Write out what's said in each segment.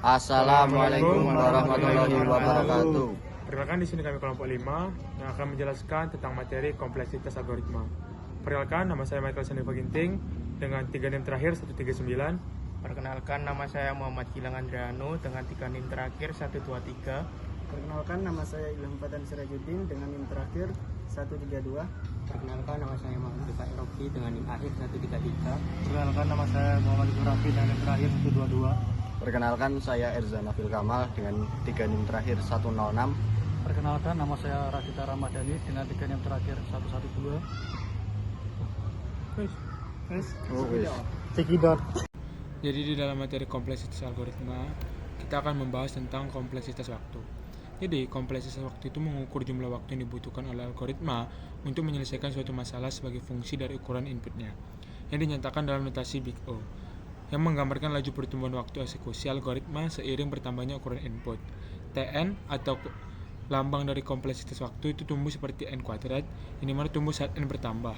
Assalamualaikum warahmatullahi wabarakatuh. Perkenalkan, di sini kami kelompok 5 yang akan menjelaskan tentang materi kompleksitas algoritma. Perkenalkan, nama saya Michael Sandifa Ginting dengan 3 NIM terakhir 139. Perkenalkan, nama saya Muhammad Gilang Andriano dengan 3 NIM terakhir 123. Perkenalkan, nama saya Ilham Fatan Sirajuddin dengan NIM terakhir 132. Perkenalkan, nama saya Muhammad Rifai Rofi dengan NIM akhir 133. Perkenalkan, nama saya Muhammad Zurafi dengan NIM terakhir 122. Perkenalkan, saya Erza Nafil Kamal dengan 3 NIM terakhir 106. Perkenalkan, nama saya Radita Ramadhani dengan 3 NIM terakhir 112. Cekidot. Jadi di dalam materi kompleksitas algoritma, kita akan membahas tentang kompleksitas waktu. Jadi, kompleksitas waktu itu mengukur jumlah waktu yang dibutuhkan oleh algoritma untuk menyelesaikan suatu masalah sebagai fungsi dari ukuran inputnya, yang dinyatakan dalam notasi Big O, yang menggambarkan laju pertumbuhan waktu eksekusi algoritma seiring bertambahnya ukuran input. Tn atau lambang dari kompleksitas waktu itu tumbuh seperti n kuadrat, yang dimana tumbuh saat n bertambah.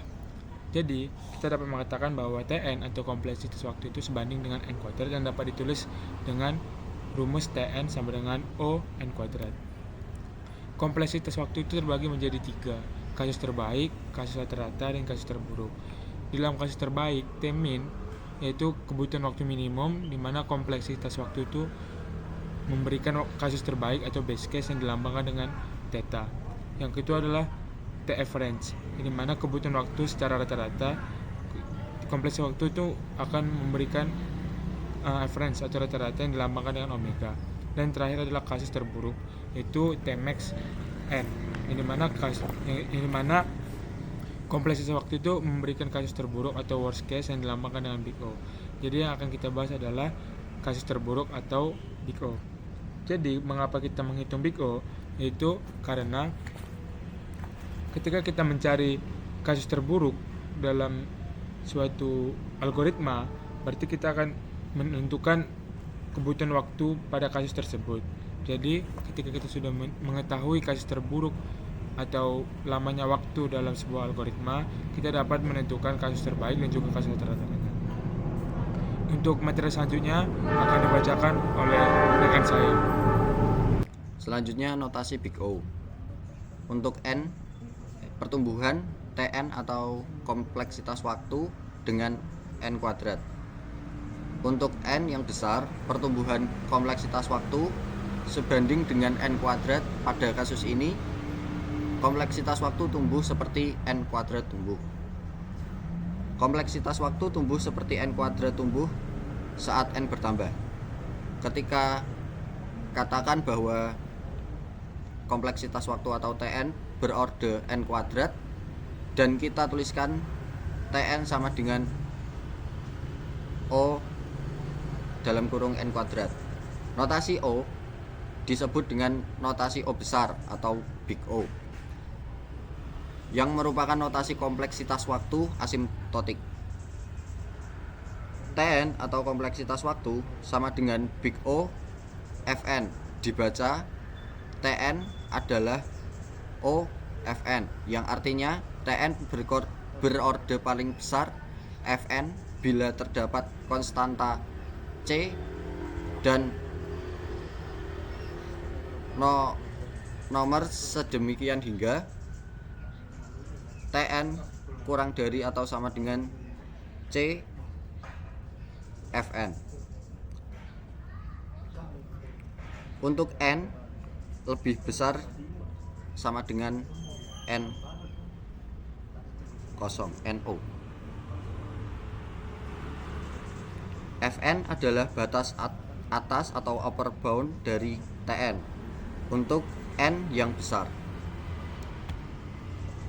Jadi, kita dapat mengatakan bahwa Tn atau kompleksitas waktu itu sebanding dengan n kuadrat dan dapat ditulis dengan rumus Tn sama dengan O n kuadrat. Kompleksitas waktu itu terbagi menjadi 3, kasus terbaik, kasus rata-rata, dan kasus terburuk. Di dalam kasus terbaik, Tmin yaitu kebutuhan waktu minimum, di mana kompleksitas waktu itu memberikan kasus terbaik atau best case yang dilambangkan dengan theta. Yang kedua adalah T-average, di mana kebutuhan waktu secara rata-rata, kompleksitas waktu itu akan memberikan average atau rata-rata yang dilambangkan dengan omega. Dan terakhir adalah kasus terburuk, yaitu Tmax n, yang dimana kompleksitas waktu itu memberikan kasus terburuk atau worst case yang dilambangkan dengan Big O. Jadi yang akan kita bahas adalah kasus terburuk atau Big O. Jadi mengapa kita menghitung Big O? Yaitu karena ketika kita mencari kasus terburuk dalam suatu algoritma, berarti kita akan menentukan kebutuhan waktu pada kasus tersebut. Jadi ketika kita sudah mengetahui kasus terburuk atau lamanya waktu dalam sebuah algoritma, kita dapat menentukan kasus terbaik dan juga kasus rata-rata. Untuk materi selanjutnya akan dibacakan oleh rekan saya. Selanjutnya notasi Big O. Untuk n, pertumbuhan Tn atau kompleksitas waktu dengan n kuadrat. Untuk n yang besar, pertumbuhan kompleksitas waktu sebanding dengan n kuadrat. Pada kasus ini, kompleksitas waktu tumbuh seperti n kuadrat tumbuh. Kompleksitas waktu tumbuh seperti n kuadrat tumbuh saat n bertambah. Ketika katakan bahwa kompleksitas waktu atau Tn berorde n kuadrat dan kita tuliskan Tn sama dengan O dalam kurung n kuadrat. Notasi O disebut dengan notasi O besar atau Big O, yang merupakan notasi kompleksitas waktu asimptotik. Tn atau kompleksitas waktu sama dengan Big O Fn, dibaca Tn adalah O Fn, yang artinya Tn berorde paling besar Fn bila terdapat konstanta C dan nomor sedemikian hingga Tn kurang dari atau sama dengan C Fn. Untuk n lebih besar sama dengan n kosong, NO. Fn adalah batas atas atau upper bound dari Tn untuk n yang besar.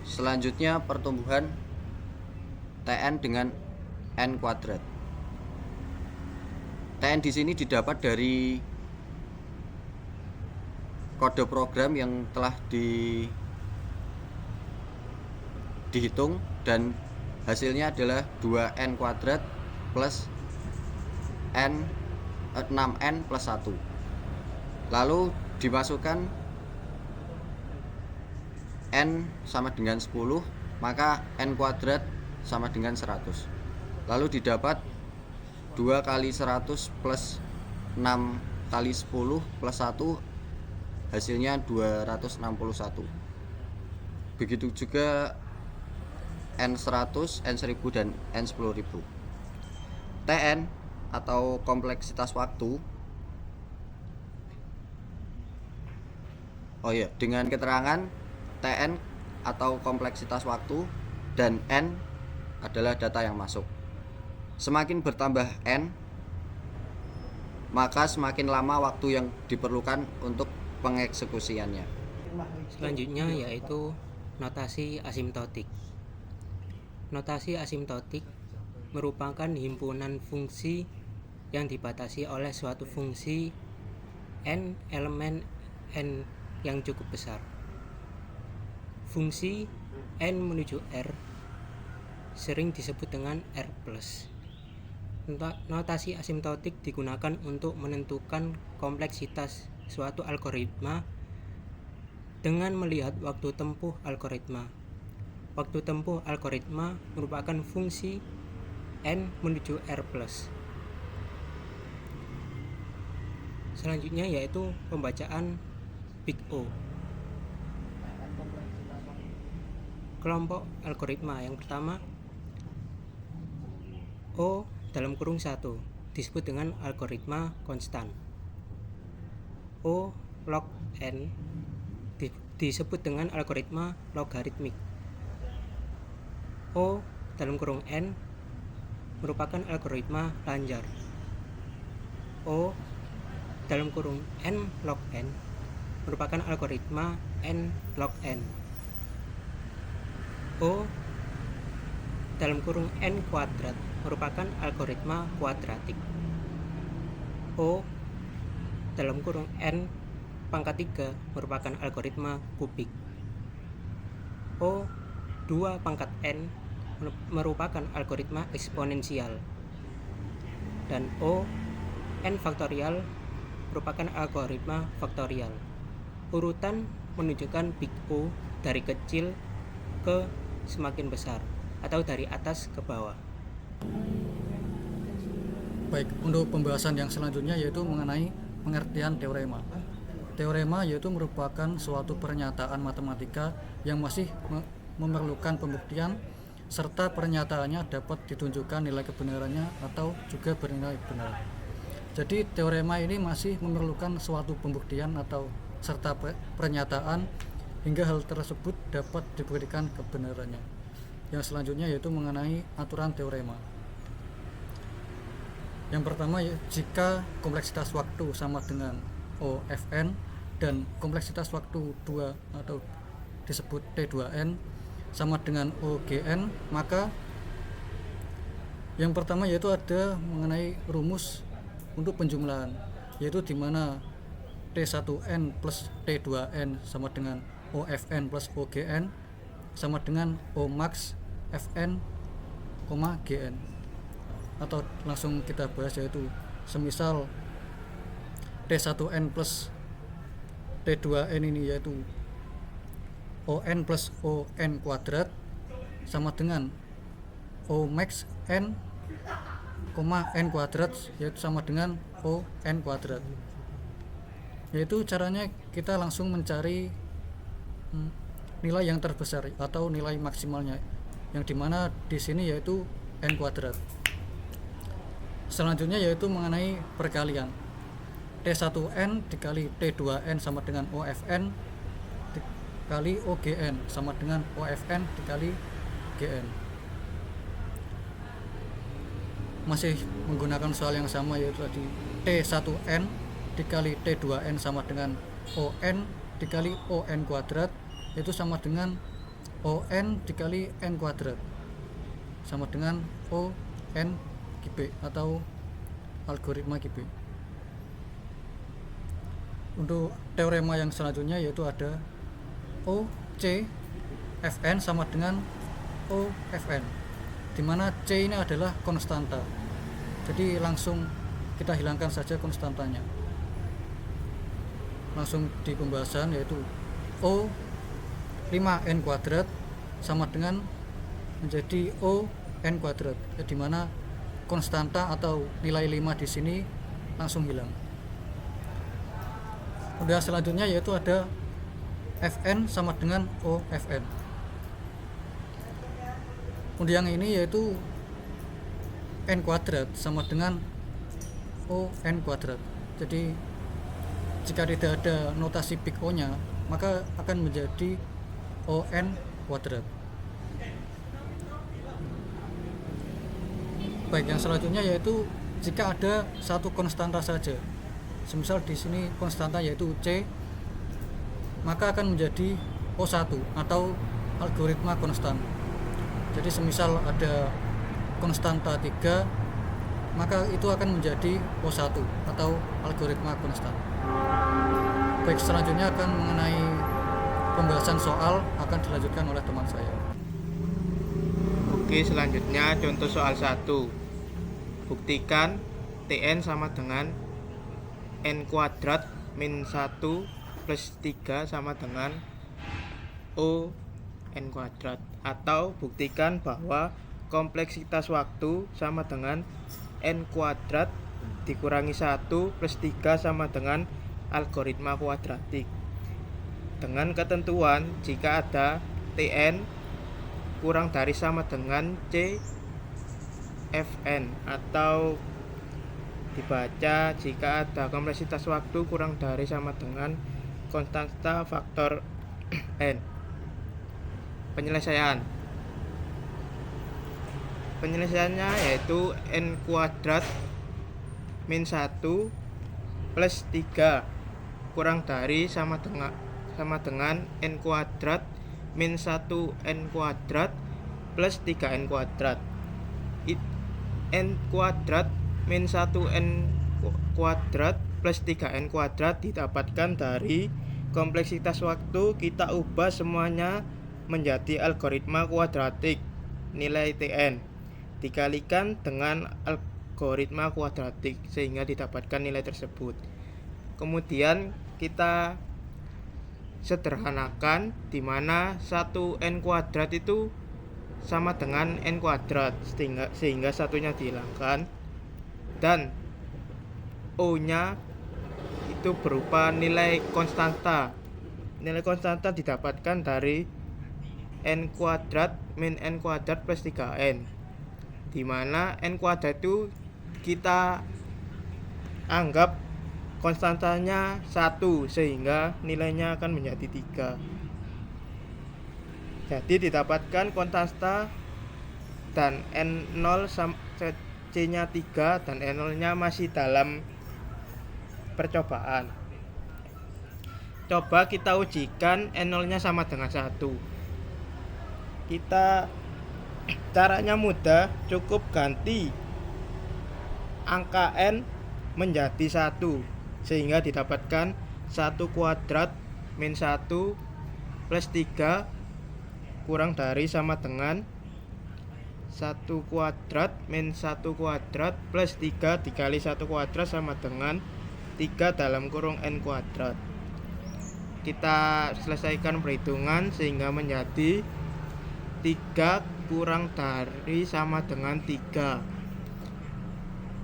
Selanjutnya pertumbuhan Tn dengan n kuadrat. Tn di sini didapat dari kode program yang telah dihitung dan hasilnya adalah 2n kuadrat plus 6n plus 1. Lalu dimasukkan n sama dengan 10, maka n kuadrat sama dengan 100. Lalu didapat 2 kali 100 plus 6 kali 10 plus 1 hasilnya 261. Begitu juga N100, N1000 dan N10000. Tn atau kompleksitas waktu. Dengan keterangan Tn atau kompleksitas waktu dan N adalah data yang masuk. Semakin bertambah N, maka semakin lama waktu yang diperlukan untuk pengeksekusiannya. Selanjutnya yaitu notasi asimptotik. Notasi asimptotik merupakan himpunan fungsi yang dibatasi oleh suatu fungsi n elemen n yang cukup besar. Fungsi n menuju r sering disebut dengan r+. Notasi asimptotik digunakan untuk menentukan kompleksitas suatu algoritma dengan melihat waktu tempuh algoritma. Waktu tempuh algoritma merupakan fungsi n menuju r+. Selanjutnya yaitu pembacaan Big O. Kelompok algoritma yang pertama, O dalam kurung 1 disebut dengan algoritma konstan. O log n disebut dengan algoritma logaritmik. O dalam kurung n merupakan algoritma lanjar. O dalam kurung n log n merupakan algoritma n log n. O dalam kurung n kuadrat merupakan algoritma kuadratik. O dalam kurung n pangkat 3 merupakan algoritma kubik. O 2 pangkat n merupakan algoritma eksponensial. Dan O n faktorial merupakan algoritma faktorial. Urutan menunjukkan Big O dari kecil ke semakin besar atau dari atas ke bawah. Baik, untuk pembahasan yang selanjutnya yaitu mengenai pengertian teorema. Teorema yaitu merupakan suatu pernyataan matematika yang masih memerlukan pembuktian serta pernyataannya dapat ditunjukkan nilai kebenarannya atau juga bernilai benar. Jadi teorema ini masih memerlukan suatu pembuktian atau serta pernyataan hingga hal tersebut dapat dibuktikan kebenarannya. Yang selanjutnya yaitu mengenai aturan teorema. Yang pertama, jika kompleksitas waktu sama dengan OFN dan kompleksitas waktu 2 atau disebut T2N sama dengan OGN, maka yang pertama yaitu ada mengenai rumus untuk penjumlahan, yaitu di mana T1N plus T2N sama dengan OFN plus OGN sama dengan Omax Fn, Gn. Atau langsung kita bahas, yaitu semisal T1N plus T2N ini yaitu On plus On kuadrat sama dengan Omax N, N kuadrat yaitu sama dengan On kuadrat. Yaitu caranya kita langsung mencari nilai yang terbesar atau nilai maksimalnya, yang dimana di sini yaitu N kuadrat. Selanjutnya yaitu mengenai perkalian. T1N dikali T2N sama dengan OFN dikali OGN sama dengan OFN dikali GN. Masih menggunakan soal yang sama, yaitu tadi T1N dikali T2N sama dengan ON dikali ON kuadrat, itu sama dengan ON dikali N kuadrat sama dengan ON GB atau algoritma GB. Untuk teorema yang selanjutnya yaitu ada OC Fn sama dengan OFN, dimana C ini adalah konstanta, jadi langsung kita hilangkan saja konstantanya. Langsung di pembahasan, yaitu O 5n kuadrat sama dengan menjadi ON kuadrat, dimana konstanta atau nilai 5 di sini langsung hilang. Kemudian selanjutnya yaitu ada Fn sama dengan OFN. Kemudian yang ini yaitu N kuadrat sama dengan ON kuadrat. Jadi jika tidak ada notasi big O nya, maka akan menjadi ON kuadrat. Baik, yang selanjutnya yaitu jika ada satu konstanta saja. Semisal di sini konstanta yaitu C, maka akan menjadi O1 atau algoritma konstan. Jadi semisal ada konstanta 3, maka itu akan menjadi O1 atau algoritma konstan. Baik, selanjutnya akan mengenai pembahasan soal akan dilanjutkan oleh teman saya. Oke, selanjutnya contoh soal 1. Buktikan Tn sama dengan N kuadrat min 1 plus 3 sama dengan O N kuadrat. Atau buktikan bahwa kompleksitas waktu sama dengan N kuadrat dikurangi 1 plus 3 sama dengan algoritma kuadratik. Dengan ketentuan jika ada Tn kurang dari sama dengan C Fn, atau dibaca jika ada kompleksitas waktu kurang dari sama dengan konstanta faktor N. Penyelesaiannya yaitu N kuadrat min 1 plus 3 kurang dari sama dengan N kuadrat min 1 N kuadrat plus 3 N kuadrat. N kuadrat min 1 N kuadrat plus 3 N kuadrat didapatkan dari kompleksitas waktu. Kita ubah semuanya menjadi algoritma kuadratik. Nilai Tn dikalikan dengan algoritma kuadratik sehingga didapatkan nilai tersebut. Kemudian kita sederhanakan di mana 1N kuadrat itu sama dengan N kuadrat sehingga satunya dihilangkan, dan O nya itu berupa nilai konstanta. Nilai konstanta didapatkan dari N kuadrat min N kuadrat plus 3N, di mana N kuadrat itu kita anggap konstantanya 1 sehingga nilainya akan menjadi 3. Jadi didapatkan konstanta dan N0 C-nya 3 dan N0-nya masih dalam percobaan. Coba kita ujikan N0-nya sama dengan 1. Caranya mudah, cukup ganti angka N menjadi 1 sehingga didapatkan 1 kuadrat min 1 plus 3 kurang dari sama dengan 1 kuadrat min 1 kuadrat plus 3 dikali 1 kuadrat sama dengan 3 dalam kurung N kuadrat. Kita selesaikan perhitungan sehingga menjadi 3 kurang dari sama dengan 3,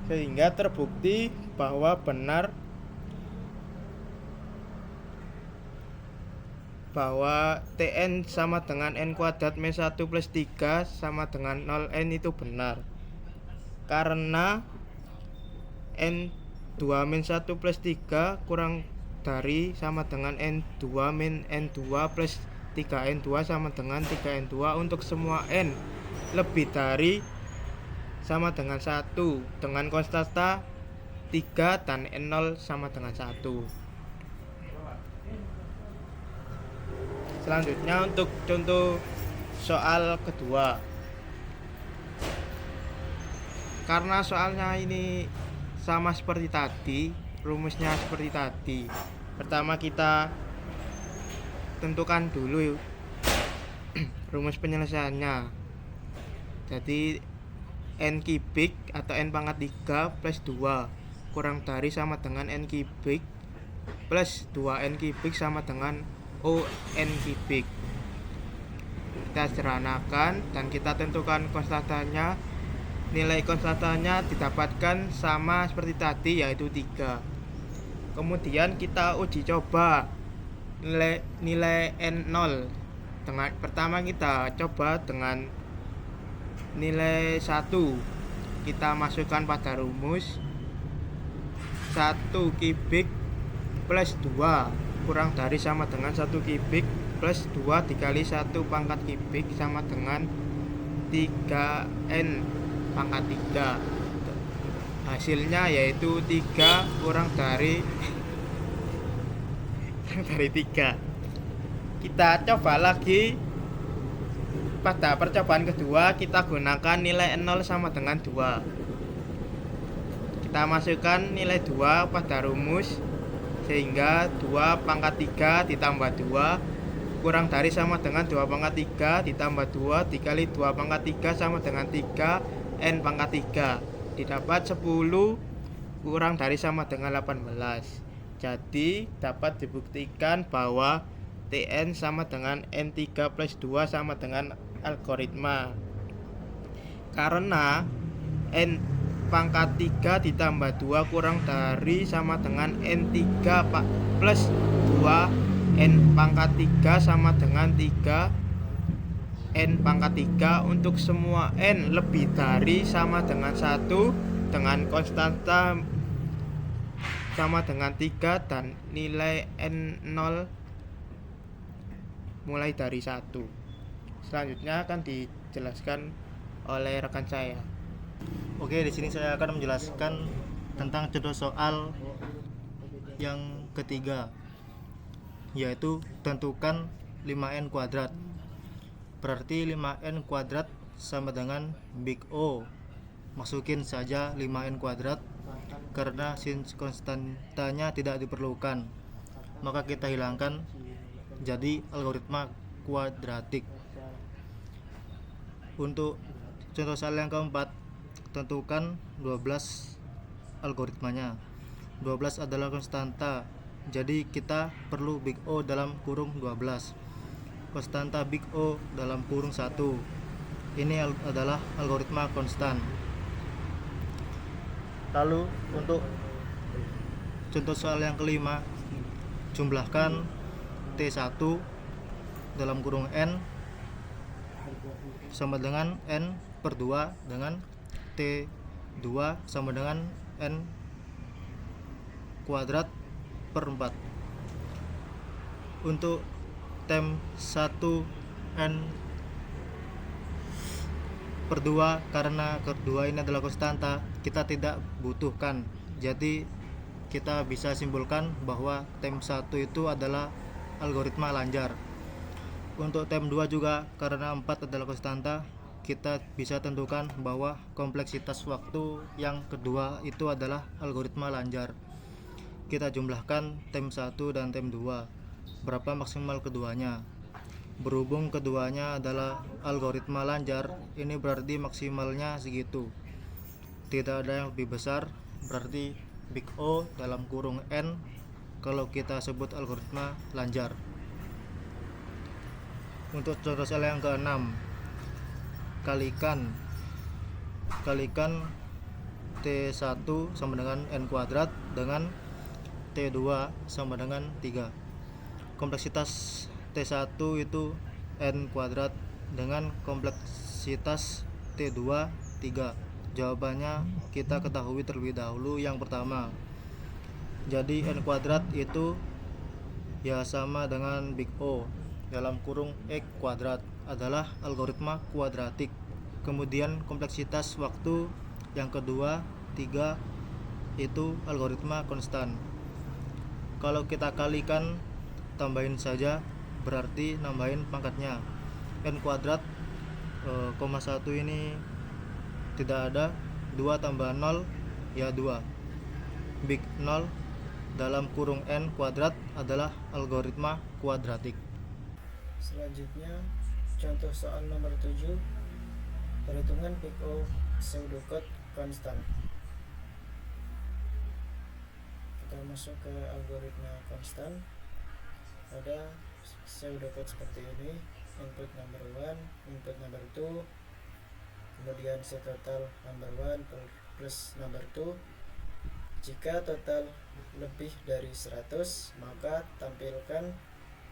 sehingga terbukti bahwa benar bahwa Tn sama dengan N kuadrat min 1 plus 3 sama dengan 0N itu benar, karena N2 min 1 plus 3 kurang dari sama dengan N2 min N2 plus 3N2 sama dengan 3N2 untuk semua N lebih dari sama dengan 1 dengan konstanta 3 dan N0 sama dengan 1. Selanjutnya untuk contoh soal kedua. Karena soalnya ini sama seperti tadi, rumusnya seperti tadi. Pertama kita tentukan dulu rumus penyelesaiannya. Jadi N kubik atau N pangkat 3 plus 2 kurang dari sama dengan N kubik plus 2N kubik sama dengan ON kubik. Kita sederhanakan dan kita tentukan konstantanya. Nilai konstantanya didapatkan sama seperti tadi, yaitu 3. Kemudian kita uji coba nilai N0. Pertama kita coba dengan nilai 1. Kita masukkan pada rumus 1 kubik plus 2 kurang dari sama dengan 1 kubik plus 2 dikali 1 pangkat kubik sama dengan 3N pangkat 3. Hasilnya yaitu 3 kurang dari 3. Kita coba lagi pada percobaan kedua, kita gunakan nilai N0 sama dengan 2. Kita masukkan nilai 2 pada rumus, sehingga 2 pangkat 3 ditambah 2 kurang dari sama dengan 2 pangkat 3 ditambah 2 dikali 2 pangkat 3 sama dengan 3 N pangkat 3. Didapat 10 kurang dari sama dengan 18. Jadi dapat dibuktikan bahwa Tn sama dengan N3 plus 2 sama dengan algoritma. Karena N pangkat 3 ditambah 2 kurang dari sama dengan N3 plus 2 N pangkat 3 sama dengan 3 N pangkat 3 untuk semua N lebih dari sama dengan 1 dengan konstanta sama dengan 3 dan nilai N0 mulai dari 1. Selanjutnya akan dijelaskan oleh rekan saya. Oke, di sini saya akan menjelaskan tentang contoh soal yang ketiga, yaitu tentukan 5n kuadrat. Berarti 5n kuadrat sama dengan big O. Masukin saja 5n kuadrat karena sin konstantanya tidak diperlukan. Maka kita hilangkan jadi algoritma kuadratik. Untuk contoh soal yang keempat, tentukan 12 algoritmanya. 12 adalah konstanta, jadi kita perlu big O dalam kurung 12. Konstanta big O dalam kurung 1. Ini adalah algoritma konstan. Lalu untuk contoh soal yang kelima, jumlahkan T1 dalam kurung N sama dengan N per 2 dengan T2 sama dengan N kuadrat per 4. Untuk tem 1 N per 2, karena kedua ini adalah konstanta, kita tidak butuhkan. Jadi kita bisa simpulkan bahwa tem 1 itu adalah algoritma lancar. Untuk tem 2 juga, karena 4 adalah konstanta, kita bisa tentukan bahwa kompleksitas waktu yang kedua itu adalah algoritma lancar. Kita jumlahkan tem 1 dan tem 2. Berapa maksimal keduanya? Berhubung keduanya adalah algoritma lancar, ini berarti maksimalnya segitu. Tidak ada yang lebih besar, berarti big O dalam kurung N kalau kita sebut algoritma lancar. Untuk contoh soal yang ke-6, kalikan T1 sama dengan N kuadrat dengan T2 sama dengan 3. Kompleksitas T1 itu N kuadrat dengan kompleksitas T2 3. Jawabannya kita ketahui terlebih dahulu. Yang pertama, jadi N kuadrat itu ya sama dengan big O dalam kurung X kuadrat adalah algoritma kuadratik. Kemudian kompleksitas waktu yang kedua 3 itu algoritma konstan. Kalau kita kalikan, tambahin saja, berarti nambahin pangkatnya. N kuadrat, 1 ini tidak ada, 2 tambah 0 ya 2. Big 0 dalam kurung N kuadrat adalah algoritma kuadratik. Selanjutnya, contoh soal nomor 7, perhitungan big O pseudocode konstan. Kita masuk ke algoritma konstan. Ada pseudocode seperti ini: input number 1, input number 2, kemudian set total number 1 plus number 2, Jika total lebih dari 100, maka tampilkan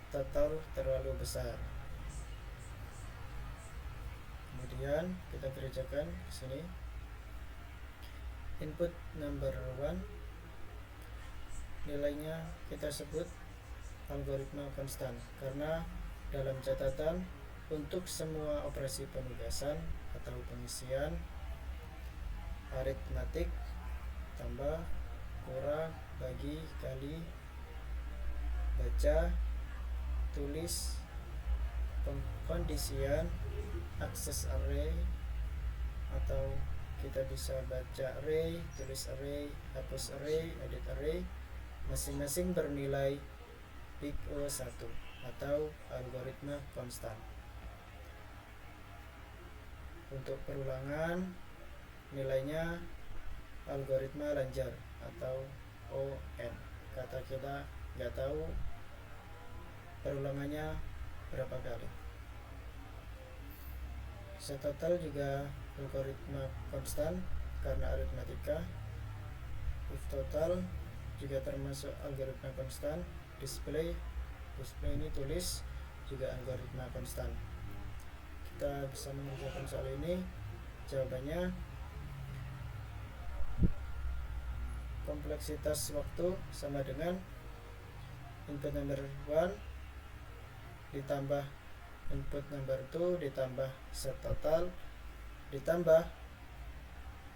total terlalu besar. Kemudian kita kerjakan di sini. Input number 1 nilainya kita sebut algoritma konstan, karena dalam catatan untuk semua operasi penugasan atau pengisian aritmatik, tambah, kurang, bagi, kali, baca, tulis, pengkondisian, akses array, atau kita bisa baca array, tulis array, hapus array, edit array, masing-masing bernilai big O1 atau algoritma konstan. Untuk perulangan nilainya algoritma lanjar atau ON. Kata kita nggak tahu perulangannya berapa kali. Setotal juga algoritma konstan karena aritmatika. If total juga termasuk algoritma konstan. Display ini tulis juga algoritma konstan. Kita bisa mengerjakan soal ini. Jawabannya kompleksitas waktu sama dengan input number 1 ditambah input number 2 ditambah set total ditambah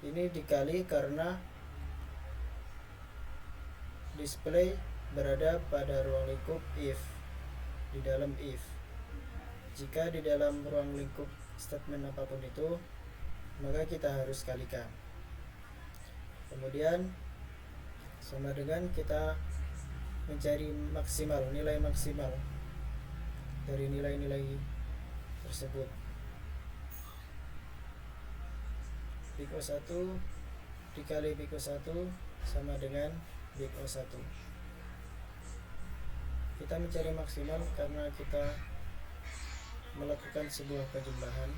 ini dikali karena display berada pada ruang lingkup if, di dalam if. Jika di dalam ruang lingkup statement apapun itu, maka kita harus kalikan. Kemudian sama dengan kita mencari maksimal, nilai maksimal dari nilai-nilai tersebut. Big O1 dikali Big O1 sama dengan Big O1. Kita mencari maksimal karena kita melakukan sebuah penjumlahan.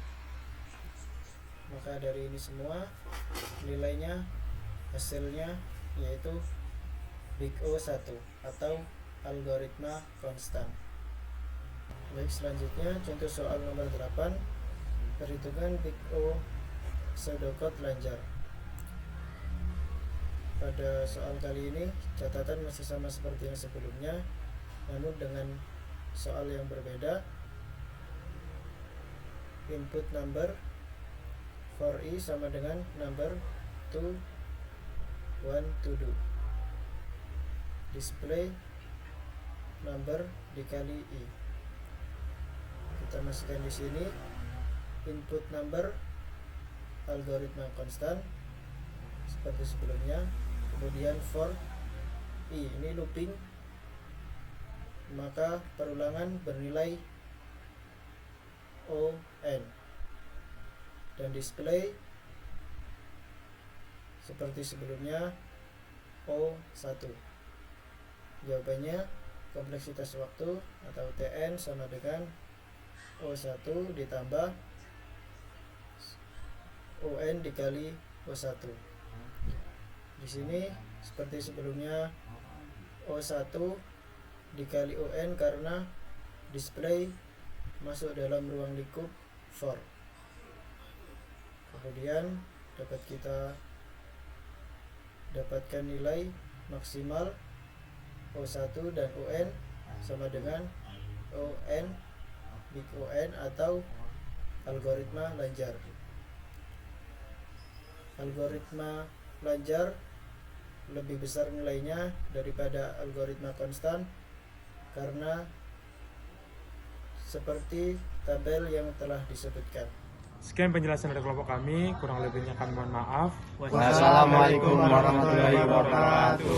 Maka dari ini semua nilainya, hasilnya yaitu Big O1 atau algoritma konstan. Baik, selanjutnya contoh soal nomor 8, perhitungan Big O pseudocode lanjar. Pada soal kali ini catatan masih sama seperti yang sebelumnya, namun dengan soal yang berbeda. Input number for i sama dengan number to want to do. Display number dikali i. Kita masukkan di sini input number algoritma konstan seperti sebelumnya. Kemudian for i ini looping, maka perulangan bernilai on, dan display seperti sebelumnya O1. Jawabannya kompleksitas waktu atau Tn sama dengan O1 ditambah On dikali O1. Di sini seperti sebelumnya O1 dikali On karena display masuk dalam ruang lingkup for. Kemudian dapat kita dapatkan nilai maksimal O1 dan On sama dengan On Big On atau algoritma lanjar. Algoritma lanjar lebih besar nilainya daripada algoritma konstan karena seperti tabel yang telah disebutkan. Sekian penjelasan dari kelompok kami, kurang lebihnya kami mohon maaf. Wassalamualaikum warahmatullahi wabarakatuh.